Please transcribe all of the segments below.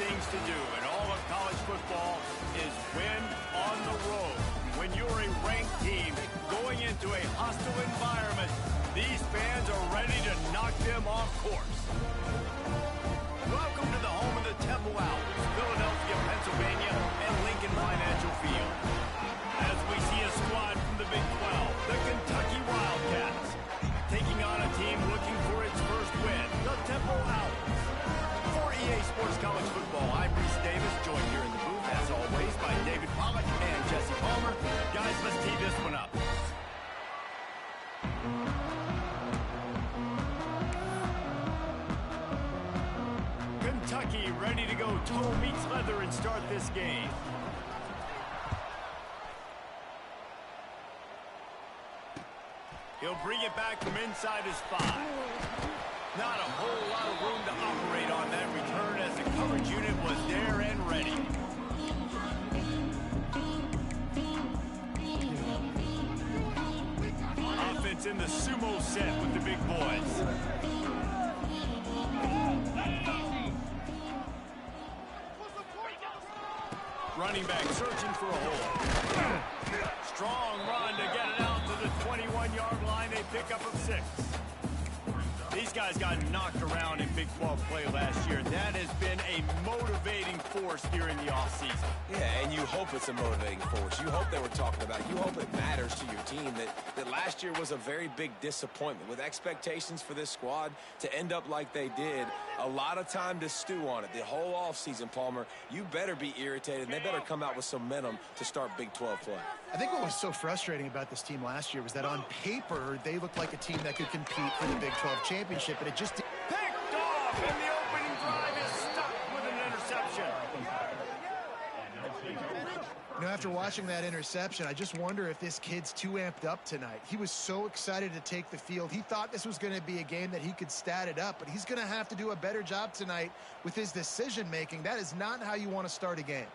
things to do in all of college football is win on the road. When you're a ranked team going into a hostile environment, these fans are ready to knock them off course. Welcome to the home of the Temple Owls, Philadelphia, Pennsylvania, and Lincoln Financial Field. As we see a squad from the Big 12, the Kentucky Wildcats, taking on a team looking for its first win, the Temple Owls. For EA Sports College Football, I'm Reese Davis, joined here in the booth, as always, by David Pollack and Jesse Palmer. Guys, let's tee this one up. Kentucky ready to go toe meets leather and start this game. He'll bring it back from inside his 5. Not a whole lot of room to operate on that return as the coverage unit was there and ready. Offense in the sumo set with the big boys. Running back searching for a hole. Strong run to get it out to the 21-yard line. A pickup of 6. These guys got knocked around in Big 12 play last year. That has been a motivating force here in the offseason. Yeah, and you hope it's a motivating force. You hope they were talking about it. You hope it matters to your team that last year was a very big disappointment. With expectations for this squad to end up like they did, a lot of time to stew on it. The whole offseason, Palmer, you better be irritated, and they better come out with some momentum to start Big 12 play. I think what was so frustrating about this team last year was that on paper, they looked like a team that could compete for the Big 12 championship, but it just didn't. Picked off, and the opening drive is stuck with an interception. You know, after watching that interception, I just wonder if this kid's too amped up tonight. He was so excited to take the field. He thought this was going to be a game that he could stat it up, but he's going to have to do a better job tonight with his decision-making. That is not how you want to start a game.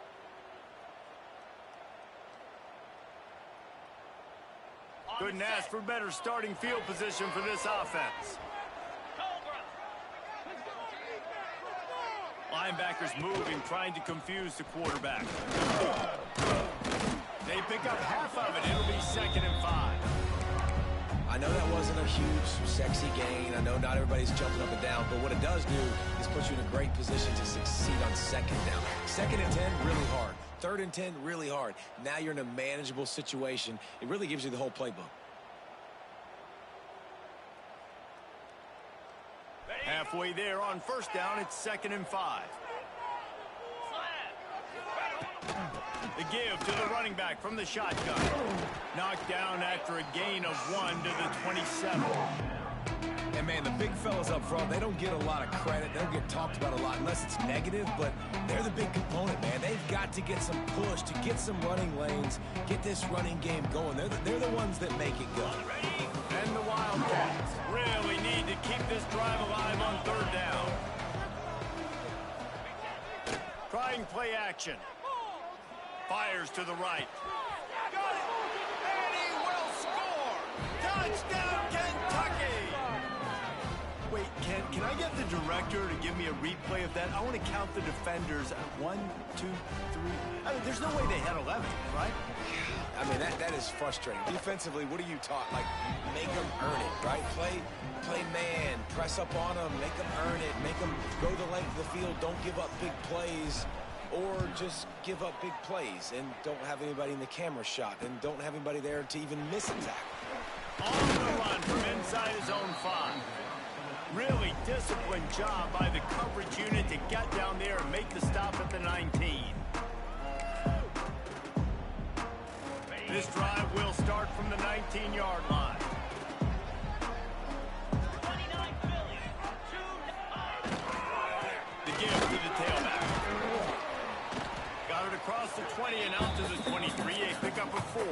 Couldn't ask for better starting field position for this offense. Linebackers moving, trying to confuse the quarterback. They pick up half of it. It'll be 2nd and 5. I know that wasn't a huge, sexy gain. I know not everybody's jumping up and down, but what it does do is put you in a great position to succeed on 2nd down. 2nd and 10, really hard. 3rd and 10, really hard. Now you're in a manageable situation. It really gives you the whole playbook. Halfway there on 1st down, it's 2nd and 5. The give to the running back from the shotgun. Knocked down after a gain of 1 to the 27. And, man, the big fellas up front, they don't get a lot of credit. They don't get talked about a lot unless it's negative, but they're the big component, man. They've got to get some push, to get some running lanes, get this running game going. They're the ones that make it go. And the Wildcats really need to keep this drive alive on 3rd down. Trying play action. Fires to the right. Got it! And he will score! Touchdown, Kentucky! Wait, can I get the director to give me a replay of that? I want to count the defenders. 1, 2, 3. I mean, there's no way they had 11, right? I mean, that is frustrating. Defensively, what are you taught? Like, make them earn it, right? Play man, press up on them, make them earn it, make them go the length of the field, don't give up big plays, or just give up big plays and don't have anybody in the camera shot and don't have anybody there to even miss a tackle. On the run from inside his own 5. Really disciplined job by the coverage unit to get down there and make the stop at the 19. This drive will start from the 19-yard line. The give to the tailback. Got it across the 20 and out to the 23. A pickup of 4.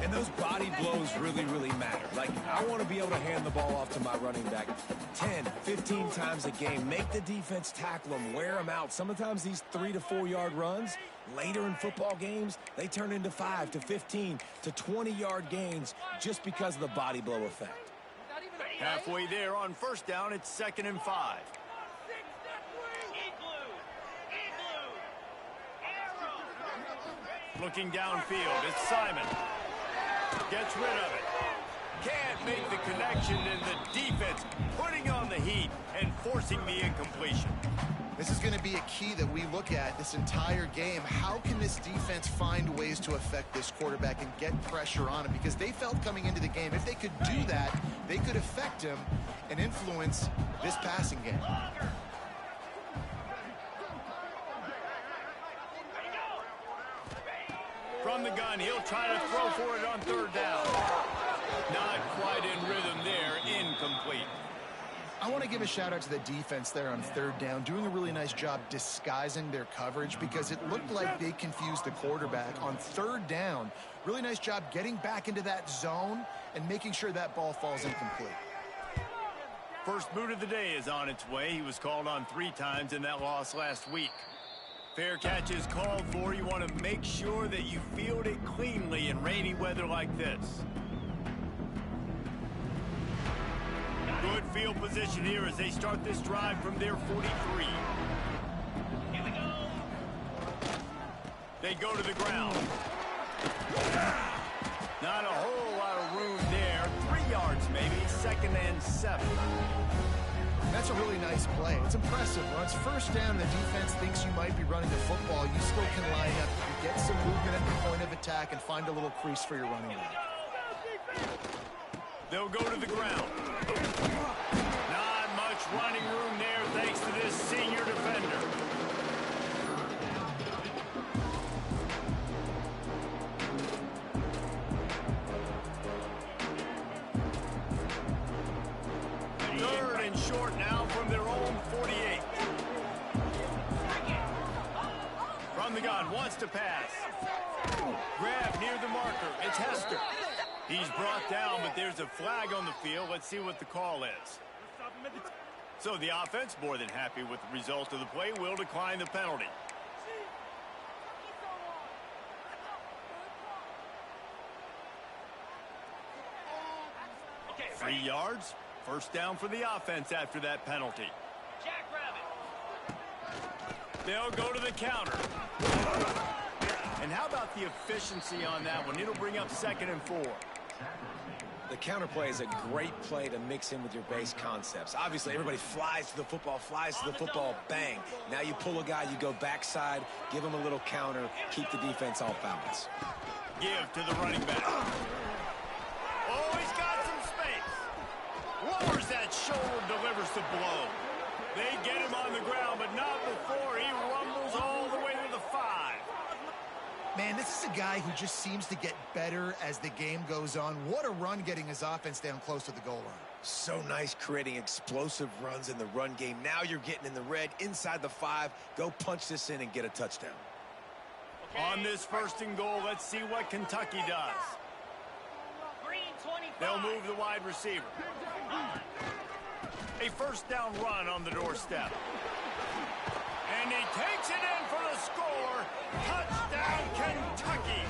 And those body blows really, really matter. Like, I want to be able to hand the ball off to my running back 10, 15 times a game. Make the defense tackle them, wear them out. Sometimes these 3 to 4 yard runs, later in football games, they turn into 5 to 15 to 20-yard gains just because of the body blow effect. Halfway there on 1st down, it's 2nd and 5. Looking downfield, it's Simon. Gets rid of it. Can't make the connection, and the defense putting on the heat and forcing the incompletion. This is going to be a key that we look at this entire game. How can this defense find ways to affect this quarterback and get pressure on him? Because they felt coming into the game, if they could do that, they could affect him and influence this passing game. From the gun, he'll try to throw for it on third down. Not quite in rhythm there, incomplete. I want to give a shout out to the defense there on third down, doing a really nice job disguising their coverage because it looked like they confused the quarterback on third down. Really nice job getting back into that zone and making sure that ball falls incomplete. First boot of the day is on its way. He was called on 3 times in that loss last week. Fair catch is called for. You want to make sure that you field it cleanly in rainy weather like this. Good field position here as they start this drive from their 43. Here we go. They go to the ground. Not a whole lot of room there. 3 yards maybe, 2nd and 7. That's a really nice play. It's impressive. When it's first down, the defense thinks you might be running the football. You still can line up, get some movement at the point of attack, and find a little crease for your running back. They'll go to the ground. Not much running room there thanks to this senior defender. Third and short now from their own 48. From the gun, wants to pass. Grab near the marker. It's Hester. He's brought down, but there's a flag on the field. Let's see what the call is. So the offense, more than happy with the result of the play, will decline the penalty. Okay, 3 yards. First down for the offense after that penalty. They'll go to the counter. And how about the efficiency on that one? It'll bring up 2nd and 4. The counter play is a great play to mix in with your base concepts. Obviously, everybody flies to the football, bang. Now you pull a guy, you go backside, give him a little counter, keep the defense off balance. Give to the running back. Oh, he's got some space. Lowers that shoulder, delivers the blow. They get him on the ground, but not before he rumbles all the way to the 5. Man, this is a guy who just seems to get better as the game goes on. What a run getting his offense down close to the goal line. So nice creating explosive runs in the run game. Now you're getting in the red, inside the 5. Go punch this in and get a touchdown. Okay. On this 1st and goal, let's see what Kentucky does. Green 25. They'll move the wide receiver. A 1st down run on the doorstep. And he takes it in for the score. Touchdown, Kentucky.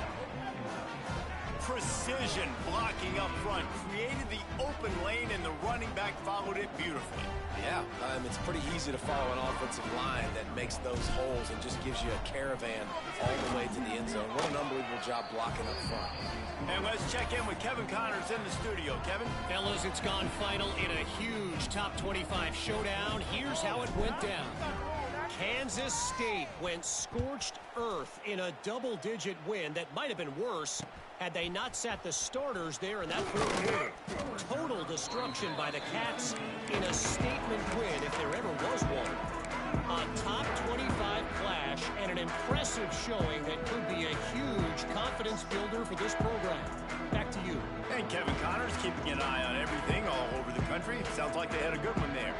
Precision blocking up front. Created the open lane, and the running back followed it beautifully. Yeah, it's pretty easy to follow an offensive line that makes those holes and just gives you a caravan all the way to the end zone. What an unbelievable job blocking up front. And let's check in with Kevin Connors in the studio. Kevin? Fellas, it's gone final in a huge top 25 showdown. Here's how it went down. Kansas State went scorched earth in a double-digit win that might have been worse had they not sat the starters there in that fourth quarter. Total destruction by the Cats in a statement win, if there ever was one. A top 25 clash and an impressive showing that could be a huge confidence builder for this program. Back to you. And Kevin Connors keeping an eye on everything all over the country. Sounds like they had a good one there.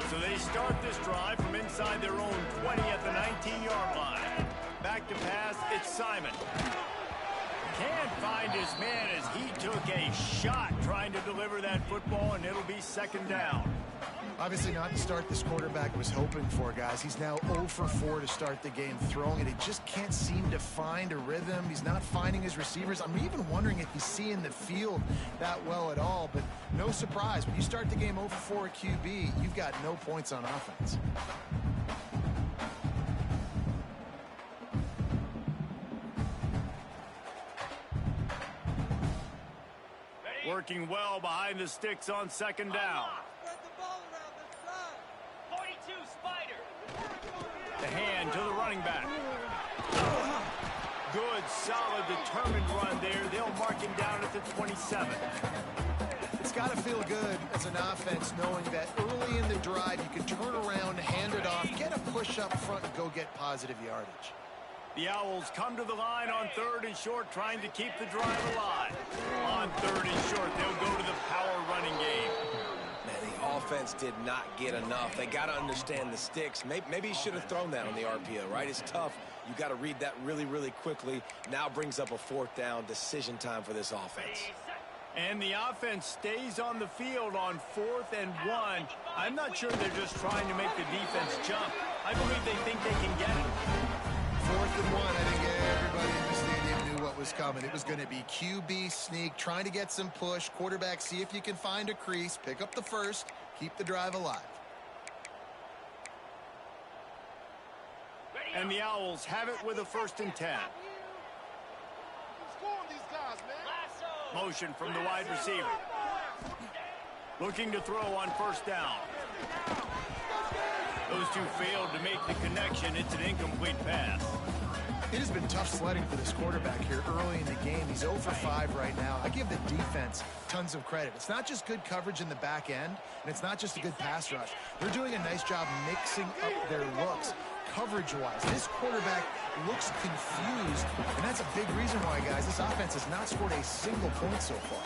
So they start this drive from inside their own 20 at the 19-yard line. Back to pass, it's Simon. Can't find his man as he took a shot trying to deliver that football, and it'll be 2nd down. Obviously not the start this quarterback was hoping for, guys. He's now 0 for 4 to start the game throwing it. He just can't seem to find a rhythm. He's not finding his receivers. I'm even wondering if he's seeing the field that well at all, but no surprise. When you start the game 0 for 4 at QB, you've got no points on offense. Working well behind the sticks on second down. 42 Spider. The hand to the running back. Good, solid, determined run there. They'll mark him down at the 27. It's got to feel good as an offense knowing that early in the drive you can turn around, hand it off, get a push up front, and go get positive yardage. The Owls come to the line on 3rd and short, trying to keep the drive alive. On 3rd and short, they'll go to the power running game. Man, the offense did not get enough. They got to understand the sticks. Maybe he should have thrown that on the RPO, right? It's tough. You got to read that really, really quickly. Now brings up a 4th down decision time for this offense. And the offense stays on the field on 4th and 1. I'm not sure they're just trying to make the defense jump. I believe they think they can get it. 4th and 1, I think everybody in the stadium knew what was coming. It was going to be QB sneak, trying to get some push. Quarterback, see if you can find a crease, pick up the first, keep the drive alive. And the Owls have it with a 1st and 10. Motion from the wide receiver. Looking to throw on 1st down. Those two failed to make the connection. It's an incomplete pass. It has been tough sledding for this quarterback here early in the game. He's 0 for 5 right now. I give the defense tons of credit. It's not just good coverage in the back end, and it's not just a good pass rush. They're doing a nice job mixing up their looks coverage-wise. This quarterback looks confused, and that's a big reason why, guys, this offense has not scored a single point so far.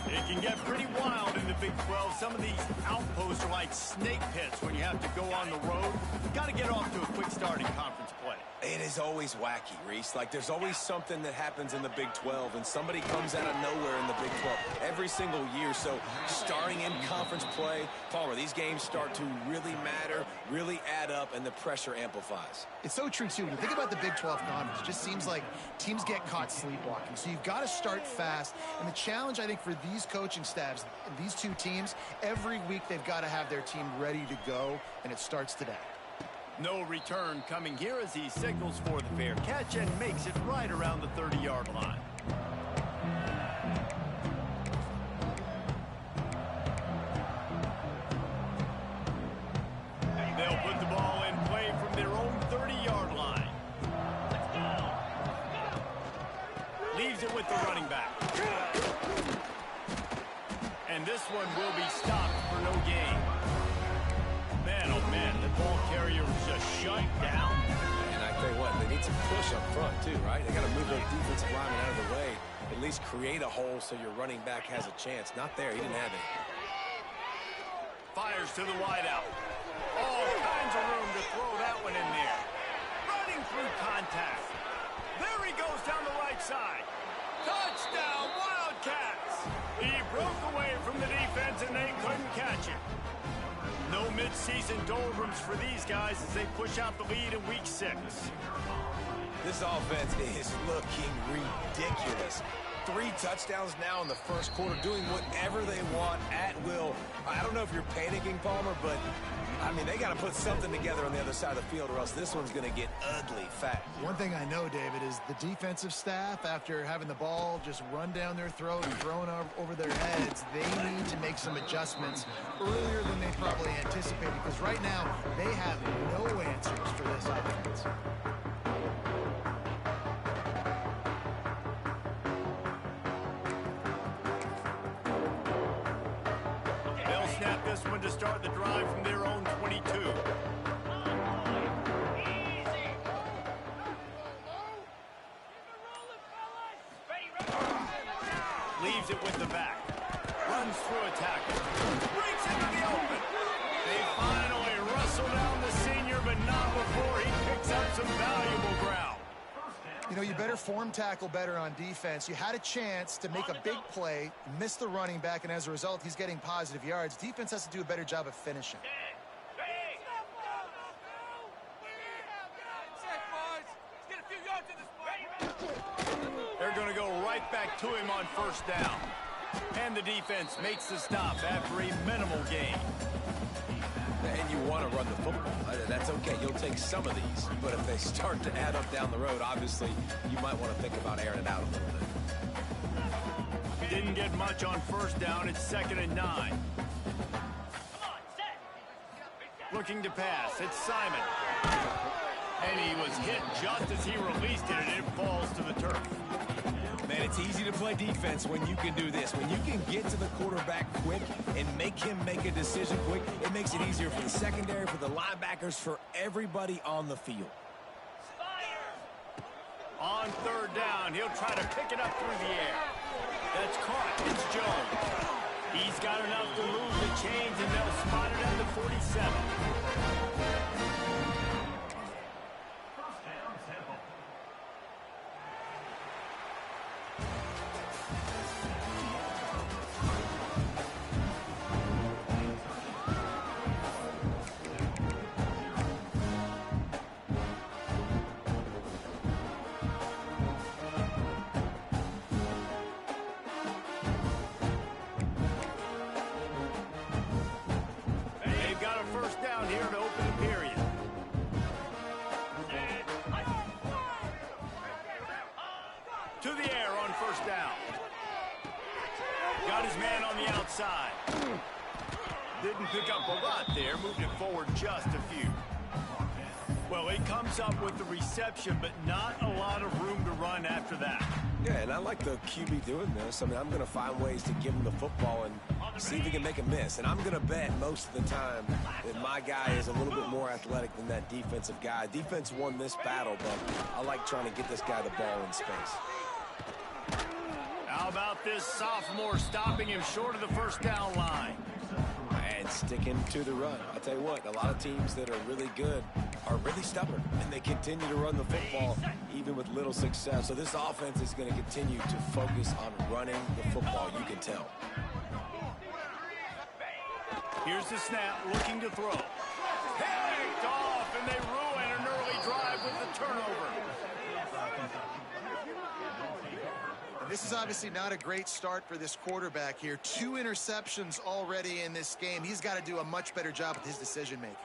It can get pretty wild in the Big 12. Some of these outposts are like snake pits when you have to go on the road. You've got to get off to a quick start in conference play. It is always wacky, Reese. Like, there's always something that happens in the Big 12, and somebody comes out of nowhere in the Big 12 every single year. So, starting in conference play, Palmer, these games start to really matter, really add up, and the pressure amplifies. It's so true, too. When you think about the Big 12 conference, it just seems like teams get caught sleepwalking. So, you've got to start fast. And the challenge, I think, for these coaching staffs, these two teams, every week they've got to have their team ready to go, and it starts today. No return coming here as he signals for the fair catch and makes it right around the 30-yard line. They'll put the ball in play from their own 30-yard line. Leaves it with the running back. And this one will be stopped for no gain. Man, oh man, the ball carrier was just shut down. And I tell you what, they need some push up front too, right? They got to move those defensive linemen out of the way. At least create a hole so your running back has a chance. Not there, he didn't have it. Fires to the wideout. All kinds of room to throw that one in there. Running through contact. There he goes down the right side. Touchdown, Wildcats! He broke away from the defense and they couldn't catch him. No mid-season doldrums for these guys as they push out the lead in Week 6. This offense is looking ridiculous. 3 touchdowns now in the first quarter, doing whatever they want at will. I don't know if you're panicking, Palmer, but, I mean, they got to put something together on the other side of the field or else this one's going to get ugly fast. One thing I know, David, is the defensive staff, after having the ball just run down their throat and thrown over their heads, they need to make some adjustments earlier than they probably anticipated, because right now they have no answers for this offense. They'll snap this one to start the drive from their own 22. Leaves it with the back. Runs through a tackle. Breaks into the open. They finally wrestle down the senior, but not before he picks up some valuable ground. You know, you better form tackle better on defense. You had a chance to make a big play, miss the running back, and as a result, he's getting positive yards. Defense has to do a better job of finishing. They're going to go right back to him on 1st down. And the defense makes the stop after a minimal gain. And you want to run the football. That's okay. You'll take some of these. But if they start to add up down the road, obviously, you might want to think about airing it out a little bit. Didn't get much on first down. It's 2nd and 9. Looking to pass. It's Simon. And he was hit just as he released it, and it falls to the turf. Man, it's easy to play defense when you can do this. When you can get to the quarterback quick and make him make a decision quick, it makes it easier for the secondary, for the linebackers, for everybody on the field. On 3rd down, he'll try to pick it up through the air. That's caught. It's Jones. He's got enough to move the chains, and they'll spot it at the 47. To the air on 1st down. Got his man on the outside. Didn't pick up a lot there, moved it forward just a few. Well, he comes up with the reception, but not a lot of room to run after that. Yeah, and I like the QB doing this. I mean, I'm going to find ways to give him the football and see if he can make a miss. And I'm going to bet most of the time that my guy is a little bit more athletic than that defensive guy. Defense won this battle, but I like trying to get this guy the ball in space. How about this sophomore stopping him short of the 1st down line? And sticking to the run. I'll tell you what, a lot of teams that are really good are really stubborn, and they continue to run the football even with little success. So this offense is going to continue to focus on running the football, you can tell. Here's the snap, looking to throw. Picked off, and they ruin an early drive with the turnover. This is obviously not a great start for this quarterback here. 2 interceptions already in this game. He's got to do a much better job with his decision-making.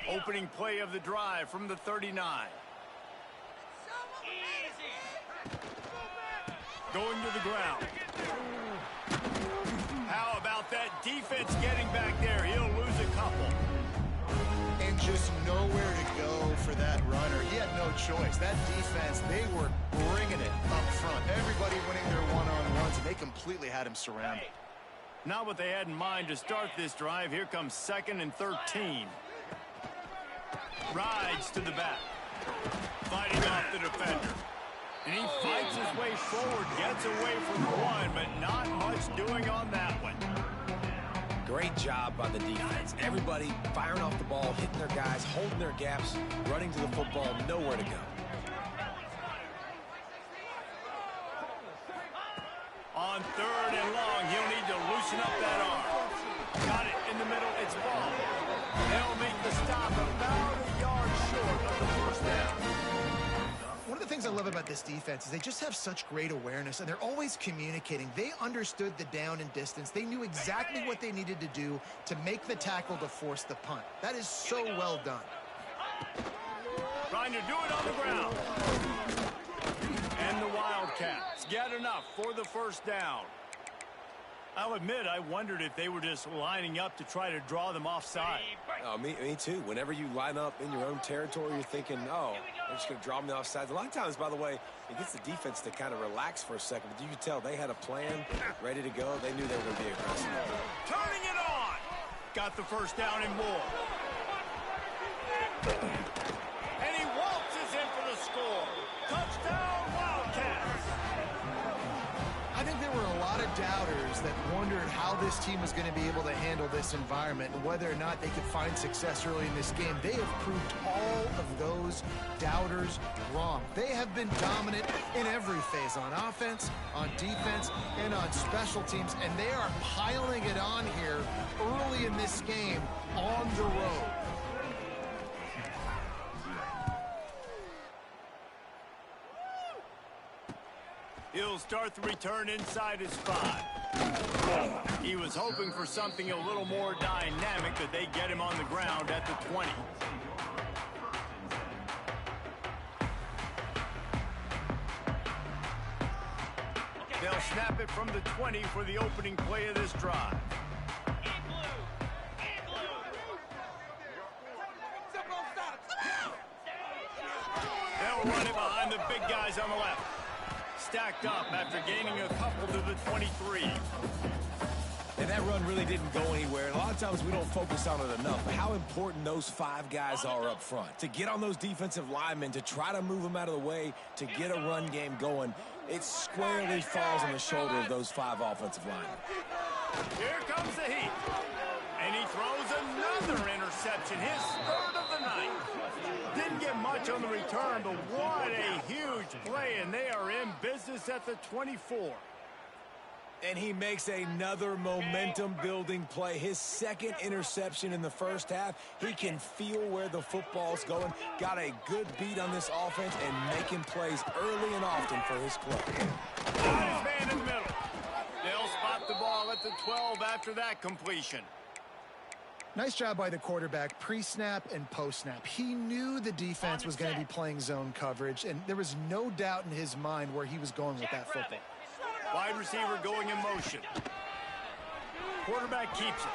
Opening play of the drive from the 39. Going to the ground. How about that defense getting back there? He'll lose a couple. And just nowhere to go for that runner. He had no choice. That defense, they were bringing it up front. Everybody winning their one-on-ones, and they completely had him surrounded. Not what they had in mind to start this drive. Here comes 2nd and 13. Rides to the back. Fighting off the defender. And he fights his way forward, gets away from one, but not much doing on that one. Great job by the defense. Everybody firing off the ball, hitting their guys, holding their gaps, running to the football, nowhere to go. On 3rd and long, he'll need to loosen up that arm. Got it in the middle, it's ball. They'll make the stop about a yard short of the 1st down. One of the things I love about this defense is they just have such great awareness, and they're always communicating. They understood the down and distance. They knew exactly what they needed to do to make the tackle to force the punt. That is so well done. Trying to do it on the ground. And the Wildcats get enough for the 1st down. I'll admit, I wondered if they were just lining up to try to draw them offside. Oh, me too. Whenever you line up in your own territory, you're thinking, oh, they're just going to draw me offside. A lot of times, by the way, it gets the defense to kind of relax for a second. But you can tell they had a plan ready to go. They knew they were going to be aggressive. Turning it on. Got the 1st down and more. And he waltzes in for the score. Touchdown, Wildcats. I think there were a lot of doubters that wondered how this team was going to be able to handle this environment and whether or not they could find success early in this game. They have proved all of those doubters wrong. They have been dominant in every phase, on offense, on defense, and on special teams, and they are piling it on here early in this game on the road. He'll start the return inside his 5. He was hoping for something a little more dynamic, but they get him on the ground at the 20. They'll snap it from the 20 for the opening play of this drive. They'll run it behind the big guys on the left. Stacked up after gaining a couple to the 23. And that run really didn't go anywhere. And a lot of times we don't focus on it enough, but how important those 5 guys are up front. To get on those defensive linemen, to try to move them out of the way, to get a run game going, it squarely falls on the shoulder of those 5 offensive linemen. Here comes the heat. And he throws another interception, his 3rd of the night. Didn't get much on the return, but what a huge play, and they are in business at the 24. And he makes another momentum-building play. His 2nd interception in the first half. He can feel where the football's going. Got a good beat on this offense and making plays early and often for his club. Got his man in the middle. They'll spot the ball at the 12 after that completion. Nice job by the quarterback, pre-snap and post-snap. He knew the defense was going to be playing zone coverage, and there was no doubt in his mind where he was going with that football. Wide receiver going in motion. Quarterback keeps it.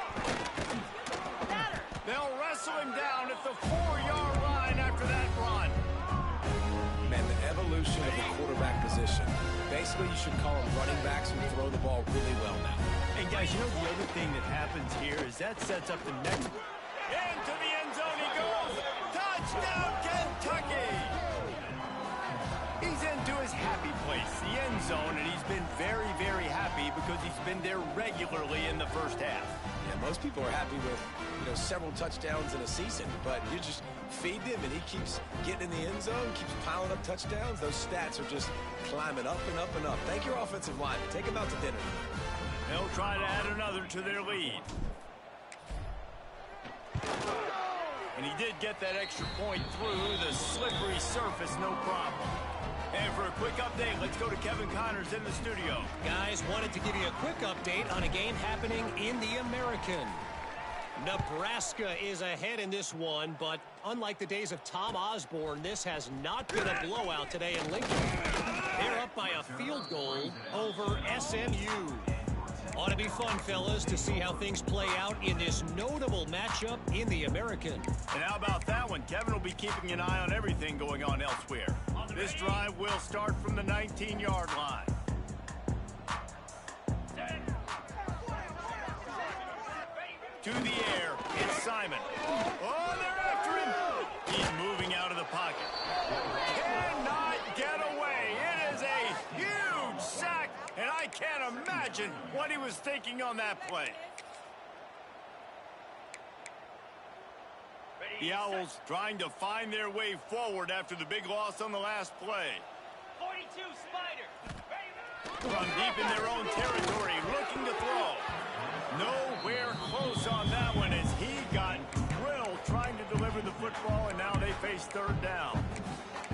They'll wrestle him down at the 4-yard line after that run. Man, the evolution of the quarterback position. Basically, you should call them running backs who throw the ball really well now. And guys, you know the other thing that happens here is that sets up the next. Into the end zone he goes. Touchdown, Kentucky! He's into his happy place, the end zone, and he's been very, very happy because he's been there regularly in the first half. Yeah, most people are happy with, several touchdowns in a season, but you just feed him and he keeps getting in the end zone, keeps piling up touchdowns. Those stats are just climbing up and up and up. Thank your offensive line. Take him out to dinner. They'll try to add another to their lead. And he did get that extra point through the slippery surface, no problem. And for a quick update, let's go to Kevin Connors in the studio. Guys, wanted to give you a quick update on a game happening in the American. Nebraska is ahead in this one, but unlike the days of Tom Osborne, this has not been a blowout today in Lincoln. They're up by a field goal over SMU. Ought to be fun, fellas, to see how things play out in this notable matchup in the American. And how about that one? Kevin will be keeping an eye on everything going on elsewhere. This drive will start from the 19-yard line. To the air, it's Simon. Oh, they're after him. He's moving out of the pocket. Cannot get away. It is a huge sack, and I can't imagine what he was thinking on that play. The Owls trying to find their way forward after the big loss on the last play. 42 Spider. From deep in their own territory, looking to throw. Nowhere close on that one as he got drilled trying to deliver the football, and now they face 3rd down.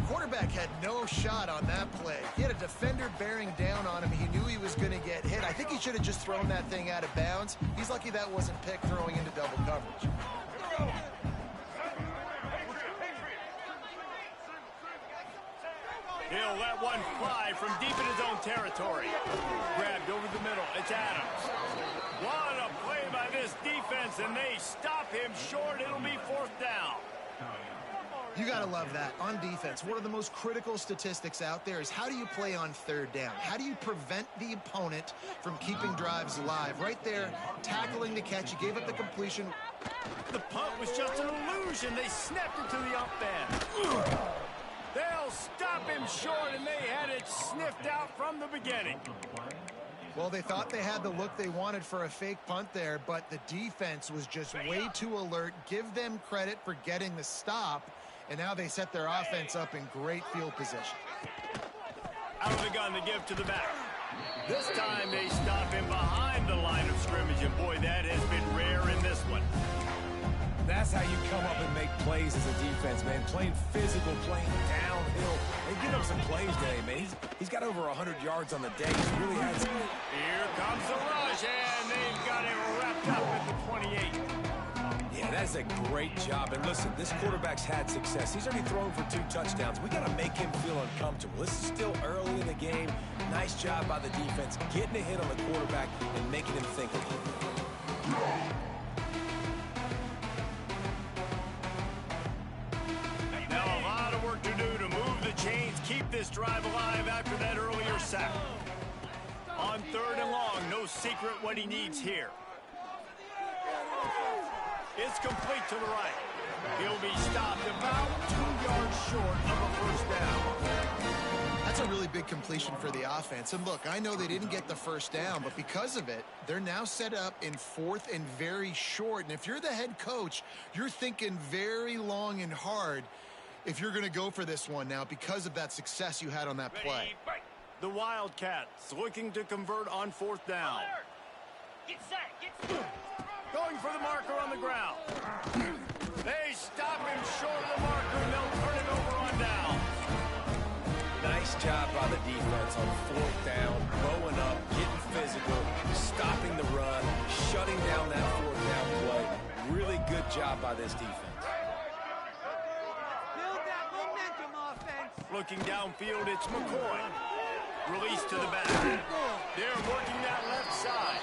Quarterback had no shot on that play. He had a defender bearing down on him. He knew he was going to get hit. I think he should have just thrown that thing out of bounds. He's lucky that wasn't picked throwing into double coverage. He'll let one fly from deep in his own territory. Grabbed over the middle. It's Adams. What a play by this defense, and they stop him short. It'll be 4th down. You got to love that. On defense, one of the most critical statistics out there is how do you play on 3rd down? How do you prevent the opponent from keeping drives alive? Right there, tackling the catch. He gave up the completion. The punt was just an illusion. They snapped it to the up end. They'll stop him short, and they had it sniffed out from the beginning. Well, they thought they had the look they wanted for a fake punt there, but the defense was just way too alert. Give them credit for getting the stop, and now they set their offense up in great field position. Out of the gun to give to the back. This time they stop him behind the line of scrimmage, and boy, that has been rare in this one. That's how you come up and make plays as a defense, man. Playing physical, playing downhill. They give up some plays today, man. He's got over 100 yards on the day. He really has. Here comes the rush, and they've got him wrapped up at the 28. Yeah, that's a great job. And listen, this quarterback's had success. He's already thrown for 2 touchdowns. We got to make him feel uncomfortable. This is still early in the game. Nice job by the defense, getting a hit on the quarterback and making him think a little bit. Now a lot of work to do to move the chains, keep this drive alive after that earlier sack. On 3rd and long, no secret what he needs here. It's complete to the right. He'll be stopped about 2 yards short of a first down. That's a really big completion for the offense. And look, I know they didn't get the first down, but because of it, they're now set up in 4th and very short. And if you're the head coach, you're thinking very long and hard if you're going to go for this one now because of that success you had on that play. The Wildcats looking to convert on 4th down. Get set, get set. Going for the marker on the ground. They stop him short of the marker, and they'll turn it over on down. Nice job by the defense on 4th down, bowing up, getting physical, stopping the run, shutting down that 4th down play. Really good job by this defense. Build that momentum offense. Looking downfield, it's McCoy. Release to the back. They're working that left side.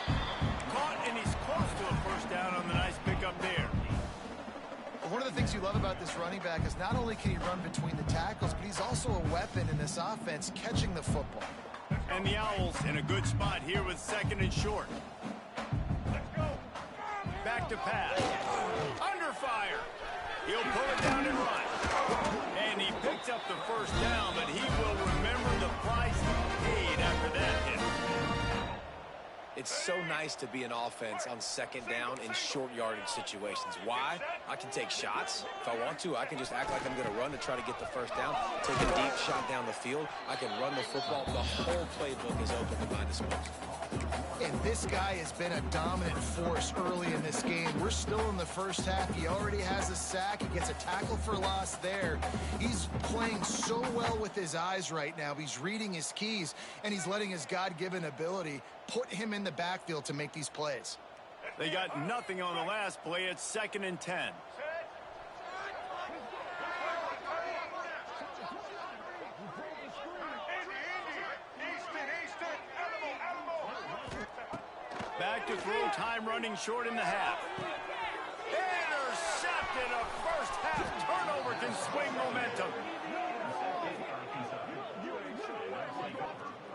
Caught, and he's close to a first down on the nice pickup there. One of the things you love about this running back is not only can he run between the tackles, but he's also a weapon in this offense, catching the football. And the Owls in a good spot here with 2nd and short. Let's go. Back to pass. Under fire. He'll pull it down and run. And he picks up the first down, but he will remember the price he paid after that hit. It's so nice to be an offense on 2nd down in short yardage situations. Why? I can take shots. If I want to, I can just act like I'm going to run to try to get the first down, take a deep shot down the field. I can run the football. The whole playbook is open to my disposal. And this guy has been a dominant force early in this game. We're still in the first half. He already has a sack. He gets a tackle for loss there. He's playing so well with his eyes right now. He's reading his keys, and he's letting his God-given ability put him in the backfield to make these plays. They got nothing on the last play. It's 2nd and 10. Back to throw, time running short in the half. Intercepted, a first half turnover can swing momentum.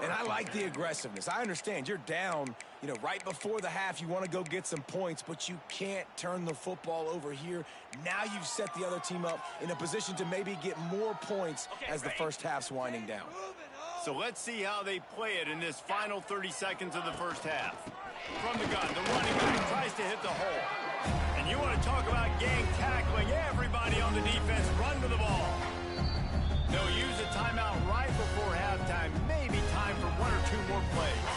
And I like the aggressiveness. I understand you're down, right before the half. You want to go get some points, but you can't turn the football over here. Now you've set the other team up in a position to maybe get more points as the first half's winding down. So let's see how they play it in this final 30 seconds of the first half. From the gun, the running back tries to hit the hole. And you want to talk about gang tackling. Everybody on the defense run to the ball. They'll use a timeout right before halftime. Maybe time for 1 or 2 more plays.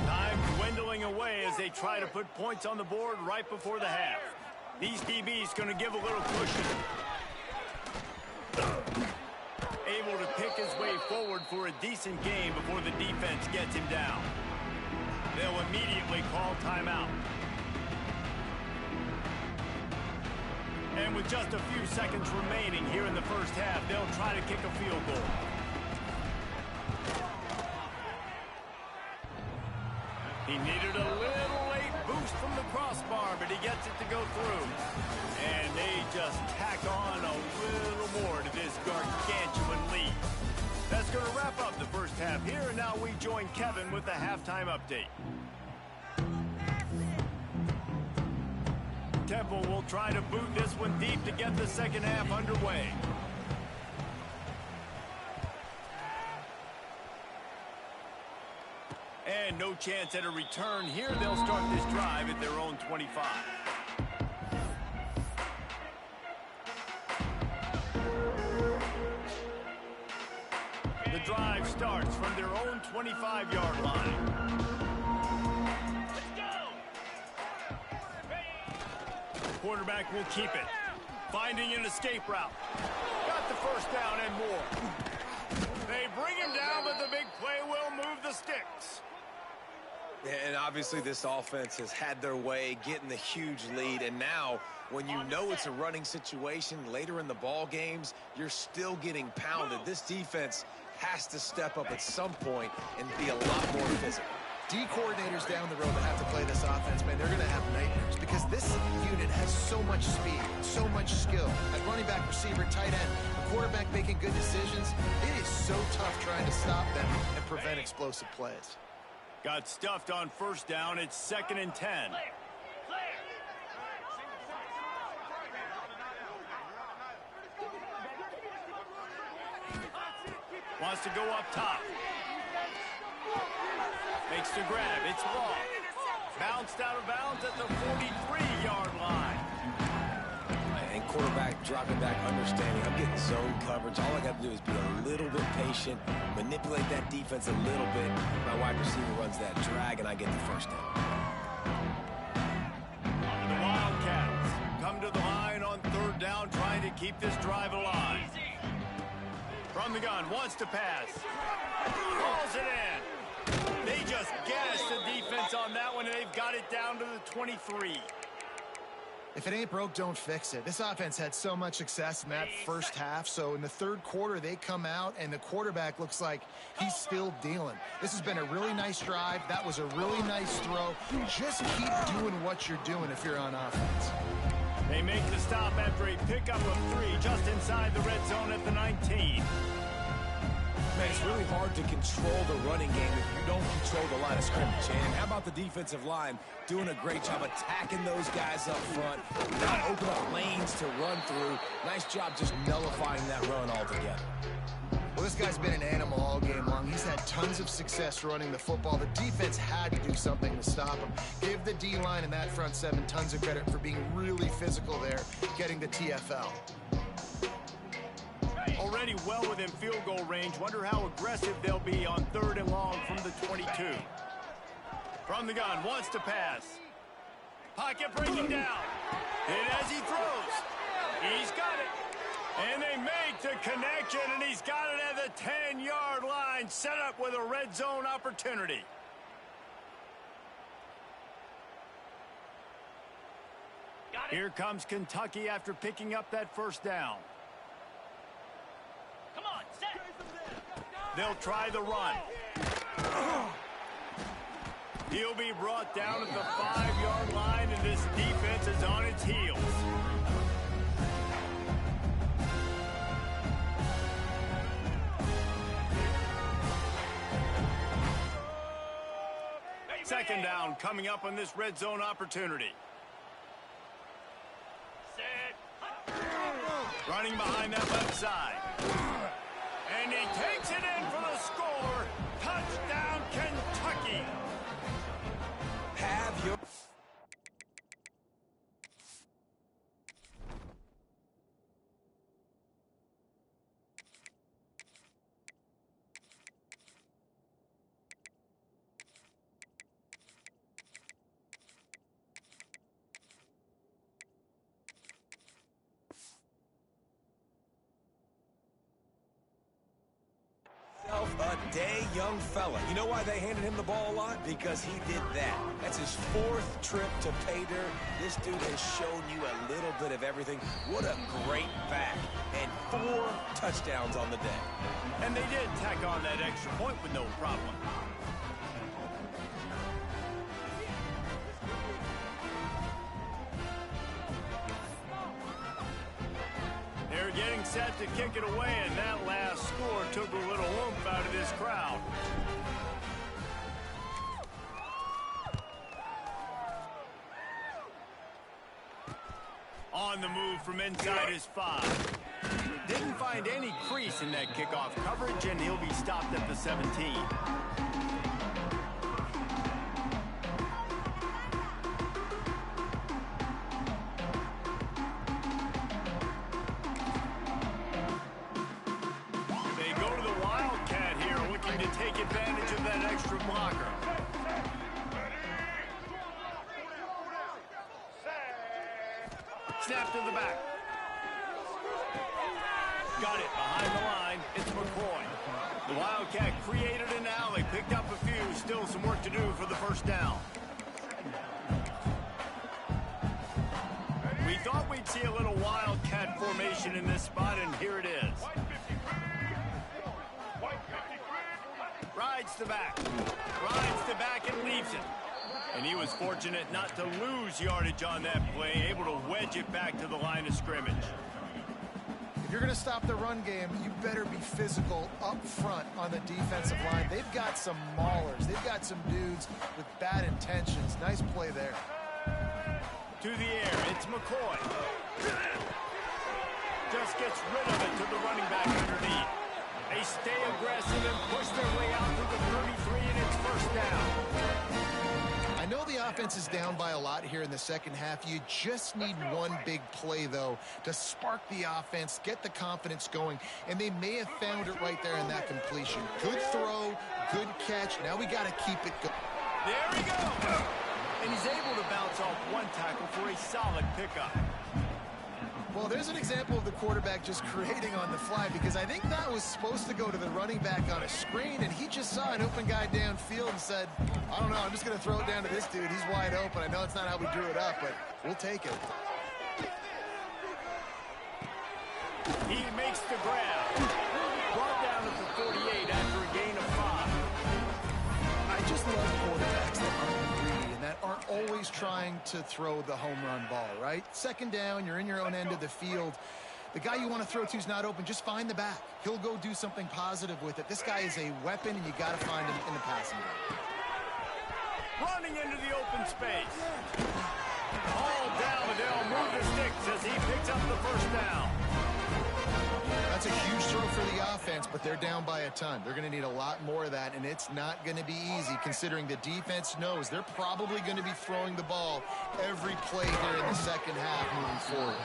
Time dwindling away as they try to put points on the board right before the half. These DBs going to give a little cushion. Able to pick his way forward for a decent game before the defense gets him down. They'll immediately call timeout. And with just a few seconds remaining here in the first half, they'll try to kick a field goal. He needed a little late boost from the crossbar, but he gets it to go through. And they just tack on a little more to this gargantuan lead. That's going to wrap up the first half here, and now we join Kevin with the halftime update. Temple will try to boot this one deep to get the second half underway. And no chance at a return here. They'll start this drive at their own 25. The drive starts from their own 25-yard line. Quarterback will keep it. Finding an escape route. Got the first down and more. They bring him down, but the big play will move the sticks. And obviously this offense has had their way, getting the huge lead, and now when you know it's a running situation later in the ball games, you're still getting pounded. This defense has to step up at some point and be a lot more physical. D coordinators down the road that have to play this offense, man, they're going to have nightmares because this unit has so much speed, so much skill. At running back, receiver, tight end, the quarterback making good decisions, it is so tough trying to stop them and prevent explosive plays. Got stuffed on first down. It's 2nd and 10. Wants to go up top. Makes the grab. It's long. Bounced out of bounds at the 43-yard line. And quarterback dropping back, understanding I'm getting zone coverage. All I got to do is be a little bit patient, manipulate that defense a little bit. My wide receiver runs that drag, and I get the first down. The Wildcats come to the line on 3rd down, trying to keep this drive alive. From the gun, wants to pass. Rolls it in. They just gassed the defense on that one, and they've got it down to the 23. If it ain't broke, don't fix it. This offense had so much success in that first half, so in the 3rd quarter, they come out, and the quarterback looks like he's still dealing. This has been a really nice drive. That was a really nice throw. Just keep doing what you're doing if you're on offense. They make the stop after a pickup of 3 just inside the red zone at the 19. Man, it's really hard to control the running game if you don't control the line of scrimmage. And how about the defensive line doing a great job attacking those guys up front, now open up lanes to run through. Nice job just nullifying that run altogether. Well, this guy's been an animal all game long. He's had tons of success running the football. The defense had to do something to stop him. Give the D-line and that front 7 tons of credit for being really physical there, getting the TFL. Already well within field goal range. Wonder how aggressive they'll be on 3rd and long from the 22. From the gun, wants to pass. Pocket breaking down. Hit as he throws. He's got it. And they make the connection, and he's got it at the 10-yard line, set up with a red zone opportunity. Here comes Kentucky after picking up that first down. Come on, set. They'll try the run. He'll be brought down at the 5-yard line, and this defense is on its heels. Second down coming up on this red zone opportunity. Set. Running behind that left side. And he takes it in for the score. Touchdown, Kentucky. Have your... a day young fella. You know why they handed him the ball a lot? Because he did that. That's his 4th trip to pay dirt. This dude has shown you a little bit of everything. What a great back. And 4 touchdowns on the day. And they did tack on that extra point with no problem. They're getting set to kick it away, and that last score took a little oomph out of this crowd. On the move from inside his 5. Didn't find any crease in that kickoff coverage, and he'll be stopped at the 17. Take advantage of that extra blocker. Snap to the back. Got it behind the line. It's McCoy. The Wildcat created an alley, picked up a few. Still some work to do for the first down. might see a little wildcat formation in this spot, and here it is. Rides the back. Rides the back and leaves it. And he was fortunate not to lose yardage on that play, able to wedge it back to the line of scrimmage. If you're going to stop the run game, you better be physical up front on the defensive line. They've got some maulers. They've got some dudes with bad intentions. Nice play there. To the air, it's McCoy. Just gets rid of it to the running back underneath. They stay aggressive and push their way out to the 33, and it's first down. I know the offense is down by a lot here in the second half. You just need one big play, though, to spark the offense, get the confidence going, and they may have found it right there in that completion. Good throw, good catch. Now we got to keep it going. There he goes. And he's able to bounce off one tackle for a solid pickup. Well, there's an example of the quarterback just creating on the fly, because I think that was supposed to go to the running back on a screen, and he just saw an open guy downfield and said, I don't know, I'm just going to throw it down to this dude. He's wide open. I know it's not how we drew it up, but we'll take it. He makes the grab. Brought down at the 48 after a gain of 5. I just love quarterbacks that aren't greedy and that aren't always trying to throw the home run ball, right? Second down, you're in your own end of the field. The guy you want to throw to is not open. Just find the back. He'll go do something positive with it. This guy is a weapon, and you got to find him in the passing game. Running into the open space. All down, but they'll move the sticks as he picks up the first down. That's a huge throw for the offense, but they're down by a ton. They're going to need a lot more of that, and it's not going to be easy considering the defense knows they're probably going to be throwing the ball every play here in the second half moving forward.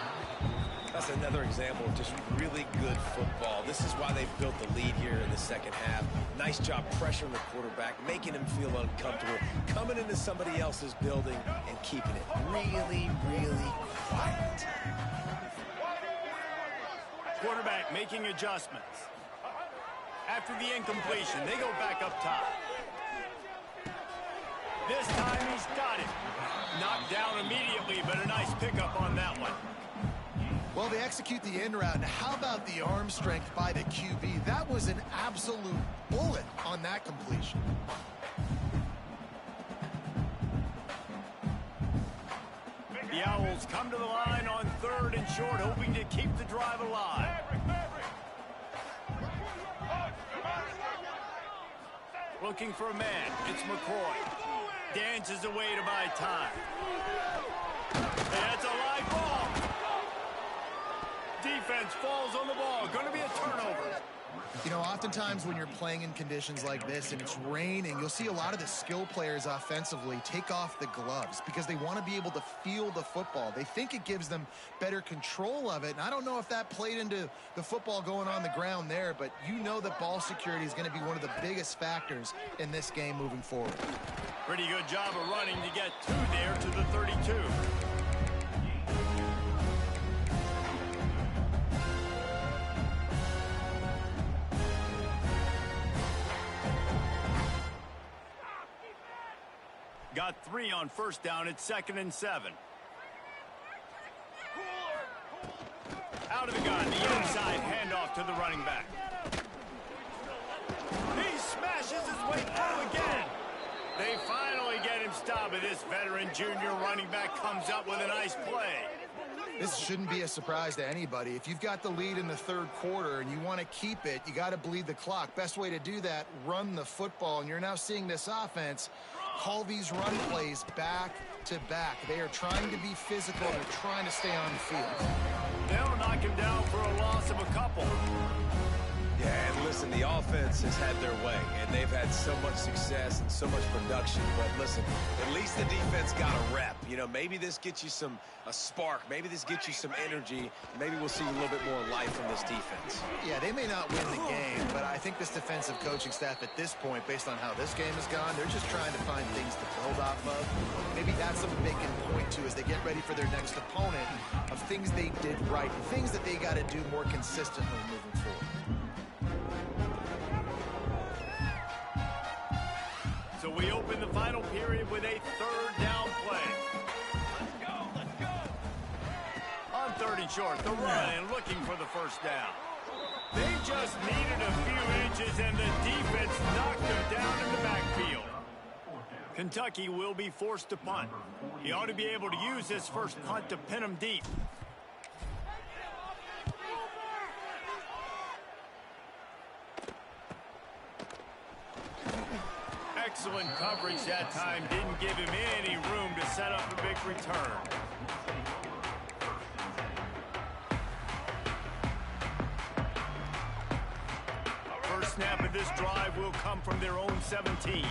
That's another example of just really good football. This is why they've built the lead here in the second half. Nice job pressuring the quarterback, making him feel uncomfortable, coming into somebody else's building and keeping it really, really quiet. Quarterback making adjustments. After the incompletion, they go back up top. This time he's got it. Knocked down immediately, but a nice pickup on that one. Well, they execute the in route. Now, how about the arm strength by the QB? That was an absolute bullet on that completion. The Owls come to the line on 3rd and short, hoping to keep the drive alive. Looking for a man. It's McCoy. Dances away to buy time. That's a live ball. Defense falls on the ball. Going to be a turnover. You know, oftentimes when you're playing in conditions like this and it's raining, you'll see a lot of the skill players offensively take off the gloves because they want to be able to feel the football. They think it gives them better control of it. And I don't know if that played into the football going on the ground there, but you know that ball security is going to be one of the biggest factors in this game moving forward. Pretty good job of running to get 2 there to the 32. Got 3 on first down. It's 2nd and 7. Out of the gun, the inside handoff to the running back. He smashes his way through again. They finally get him stopped, but this veteran junior running back comes up with a nice play. This shouldn't be a surprise to anybody. If you've got the lead in the 3rd quarter and you want to keep it, you got to bleed the clock. Best way to do that, run the football. And you're now seeing this offense call these run plays back to back. They are trying to be physical. They're trying to stay on the field. They'll knock him down for a loss of a couple. Yeah, and listen, the offense has had their way, and they've had so much success and so much production. But listen, at least the defense got a rep. You know, maybe this gets you a spark. Maybe this gets you some energy. Maybe we'll see a little bit more life from this defense. Yeah, they may not win the game, but I think this defensive coaching staff at this point, based on how this game has gone, they're just trying to find things to build off of. Maybe that's something they can point to as they get ready for their next opponent of things they did right, things that they got to do more consistently moving forward. So we open the final period with a 3rd down play. On starting short. The run and looking for the first down. They just needed a few inches, and the defense knocked them down in the backfield. Kentucky will be forced to punt. He ought to be able to use his first punt to pin them deep. Excellent coverage that time. Didn't give him any room to set up a big return. First snap of this drive will come from their own 17.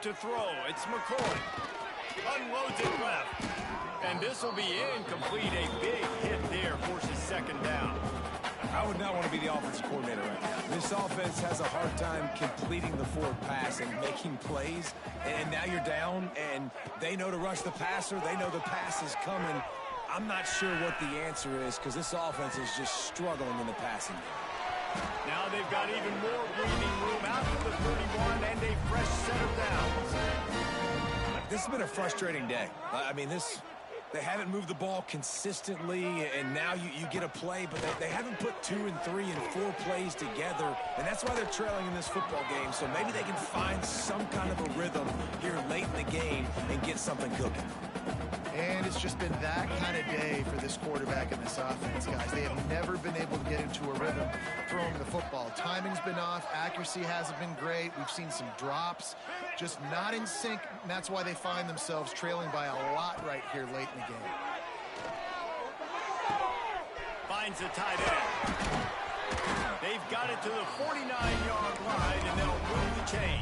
To throw, it's McCoy. Unloads it left. And this will be incomplete. A big hit there forces second down. I would not want to be the offensive coordinator right now. This offense has a hard time completing the forward pass and making plays. And now you're down, and they know to rush the passer. They know the pass is coming. I'm not sure what the answer is because this offense is just struggling in the passing game. Now they've got even more breathing room out to the 31 and a fresh set of downs. This has been a frustrating day. I mean, they haven't moved the ball consistently, and now you get a play, but they haven't put 2 and 3 and 4 plays together, and that's why they're trailing in this football game. So maybe they can find some kind of a rhythm here late in the game and get something cooking. And it's just been that kind of day for this quarterback and this offense, guys. They have never been able to get into a rhythm throwing the football. Timing's been off. Accuracy hasn't been great. We've seen some drops, just not in sync. And that's why they find themselves trailing by a lot right here late in the game. Finds a tight end. They've got it to the 49-yard line, and they'll move the chain.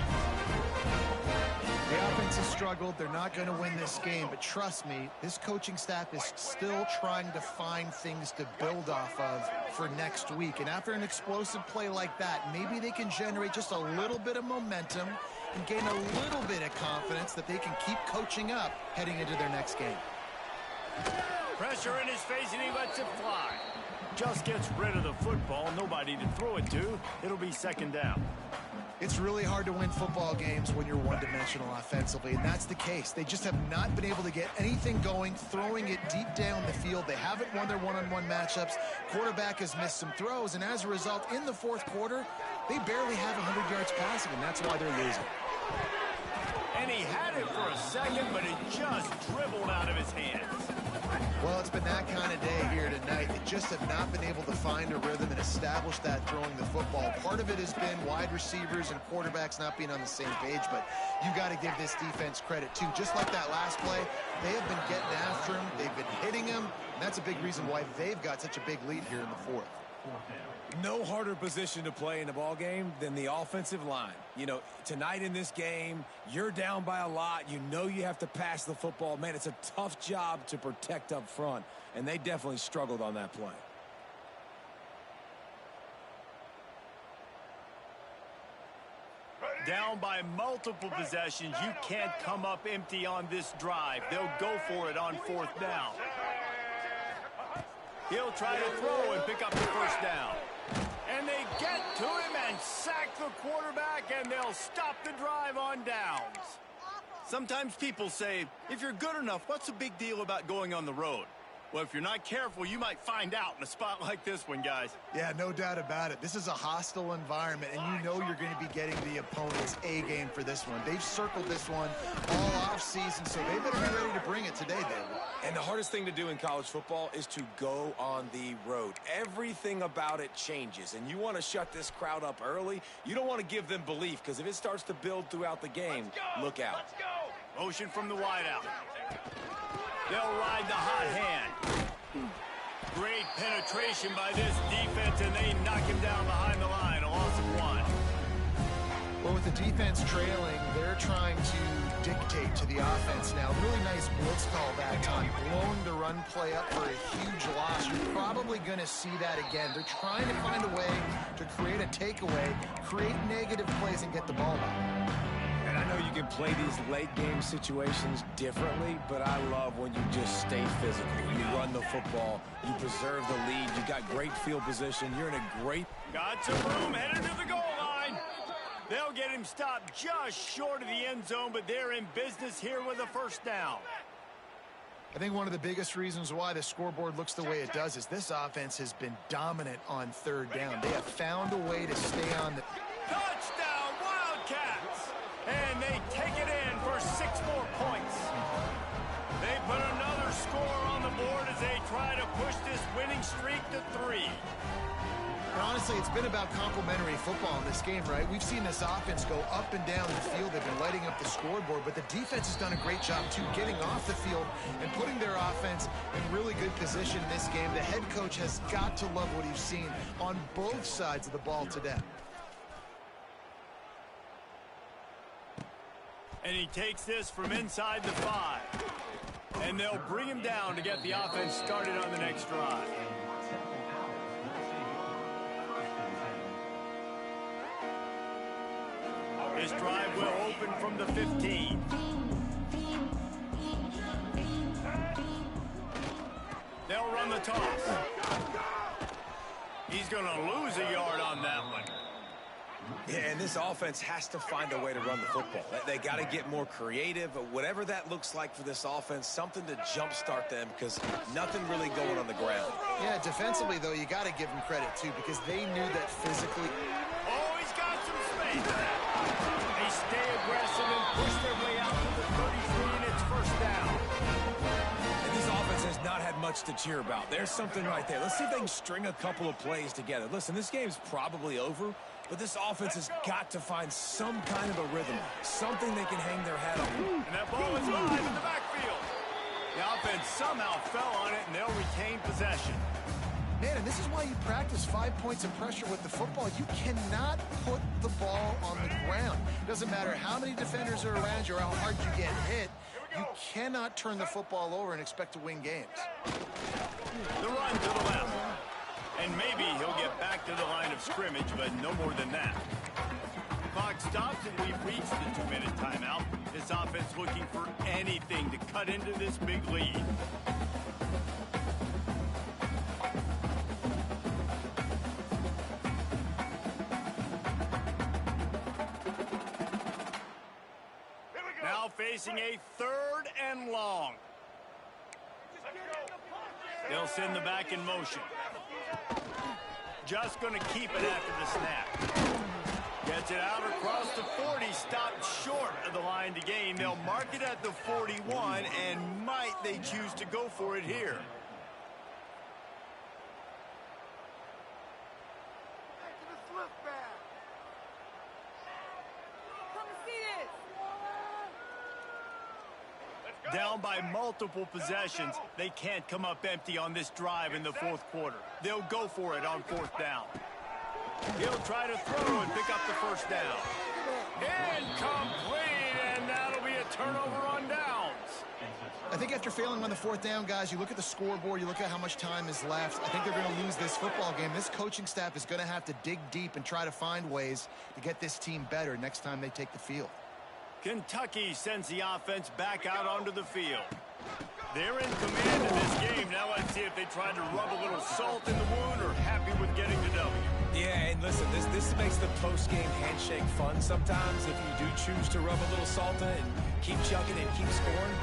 The offense has struggled. They're not going to win this game, but trust me, this coaching staff is still trying to find things to build off of for next week. And after an explosive play like that, maybe they can generate just a little bit of momentum and gain a little bit of confidence that they can keep coaching up heading into their next game. Pressure in his face, and he lets it fly. Just gets rid of the football. Nobody to throw it to. It'll be second down. It's really hard to win football games when you're one-dimensional offensively, and that's the case. They just have not been able to get anything going, throwing it deep down the field. They haven't won their one-on-one matchups. Quarterback has missed some throws, and as a result, in the fourth quarter, they barely have 100 yards passing, and that's why they're losing. And he had it for a second, but it just dribbled out of his hands. Well, it's been that kind of day here tonight. They just have not been able to find a rhythm and establish that throwing the football. Part of it has been wide receivers and quarterbacks not being on the same page, but you got to give this defense credit, too. Just like that last play, they have been getting after him. They've been hitting him, and that's a big reason why they've got such a big lead here in the fourth. No harder position to play in a ball game than the offensive line. You know, tonight in this game, you're down by a lot. You know you have to pass the football. Man, it's a tough job to protect up front, and they definitely struggled on that play. Down by multiple possessions, you can't come up empty on this drive. They'll go for it on fourth down. He'll try to throw and pick up the first down. And they get to him and sack the quarterback, and they'll stop the drive on downs. Sometimes people say, if you're good enough, what's the big deal about going on the road? Well, if you're not careful, you might find out in a spot like this one, guys. Yeah, no doubt about it. This is a hostile environment, and you know you're going to be getting the opponent's A game for this one. They've circled this one all offseason, so they better be ready to bring it today, David. And the hardest thing to do in college football is to go on the road. Everything about it changes, and you want to shut this crowd up early. You don't want to give them belief, because if it starts to build throughout the game, look out. Let's go. Motion from the wideout. They'll ride the hot hand. Great penetration by this defense, and they knock him down behind the line. A loss of 1. Well, with the defense trailing, they're trying to dictate to the offense now. Really nice blitz call that time, blowing the run play up for a huge loss. You're probably going to see that again. They're trying to find a way to create a takeaway, create negative plays, and get the ball back. And I know you can play these late-game situations differently, but I love when you just stay physical. You run the football, you preserve the lead, you got great field position, you're in a great... Got some room headed to the goal line. They'll get him stopped just short of the end zone, but they're in business here with a first down. I think one of the biggest reasons why the scoreboard looks the way it does is this offense has been dominant on third down. They have found a way to stay on the... Touchdown, Wildcats! And they take it in for 6 more points. They put another score on the board as they try to push this winning streak to 3. And honestly, it's been about complementary football in this game, right? We've seen this offense go up and down the field. They've been lighting up the scoreboard, but the defense has done a great job, too, getting off the field and putting their offense in really good position in this game. The head coach has got to love what he's seen on both sides of the ball today. And he takes this from inside the 5. And they'll bring him down to get the offense started on the next drive. This drive will open from the 15. They'll run the toss. He's going to lose a yard on that one. Yeah, and this offense has to find a way to run the football. They got to get more creative, whatever that looks like for this offense, something to jumpstart them because nothing really going on the ground. Yeah, defensively, though, you got to give them credit, too, because they knew that physically... Oh, he's got some space. They stay aggressive and push their way out to the 33, and it's first down. And this offense has not had much to cheer about. There's something right there. Let's see if they can string a couple of plays together. Listen, this game's probably over, but this offense has got to find some kind of a rhythm, something they can hang their hat on. And that ball is live in the backfield. The offense somehow fell on it, and they'll retain possession. Man, and this is why you practice 5 points of pressure with the football. You cannot put the ball on the ground. Doesn't matter how many defenders are around you or how hard you get hit. You cannot turn the football over and expect to win games. The run to the left. And maybe he'll get back to the line of scrimmage, but no more than that. Clock stops, and we've reached the 2-minute timeout. This offense looking for anything to cut into this big lead. Now facing a 3rd and long. They'll send the back in motion. Just going to keep it after the snap. Gets it out across the 40, stopped short of the line to gain. They'll mark it at the 41, and might they choose to go for it here. Down by multiple possessions, they can't come up empty on this drive in the 4th quarter. They'll go for it on 4th down. He'll try to throw and pick up the 1st down. Incomplete, and that'll be a turnover on downs. I think after failing on the 4th down, guys, you look at the scoreboard, you look at how much time is left. I think they're going to lose this football game. This coaching staff is going to have to dig deep and try to find ways to get this team better next time they take the field. Kentucky sends the offense back out onto the field. They're in command of this game. Now let's see if they try to rub a little salt in the wound or happy with getting the W. Yeah, and listen, this makes the post-game handshake fun sometimes if you do choose to rub a little salt in and keep chucking and keep scoring.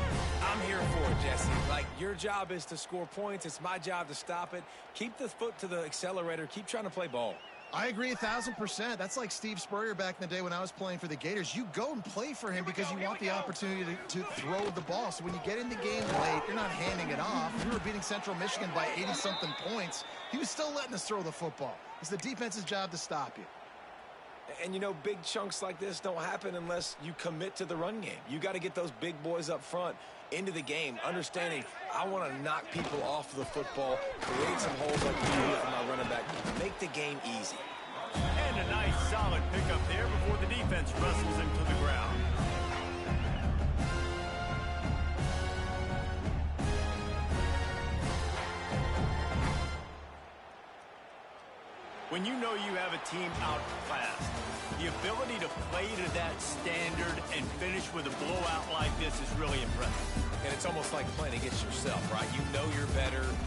I'm here for it, Jesse. Like, your job is to score points. It's my job to stop it. Keep the foot to the accelerator. Keep trying to play ball. I agree 1,000%. That's like Steve Spurrier back in the day when I was playing for the Gators. You go and play for him because you want the opportunity to throw the ball. So when you get in the game late, you're not handing it off. We were beating Central Michigan by 80-something points. He was still letting us throw the football. It's the defense's job to stop you. And, you know, big chunks like this don't happen unless you commit to the run game. You got to get those big boys up front into the game, understanding I want to knock people off the football, create some holes like we do for my running back, make the game easy. And a nice solid pickup there before the defense wrestles him to the ground. When you know you have a team outclassed, the ability to play to that standard and finish with a blowout like this is really impressive. And it's almost like playing against yourself, right? You know you're better.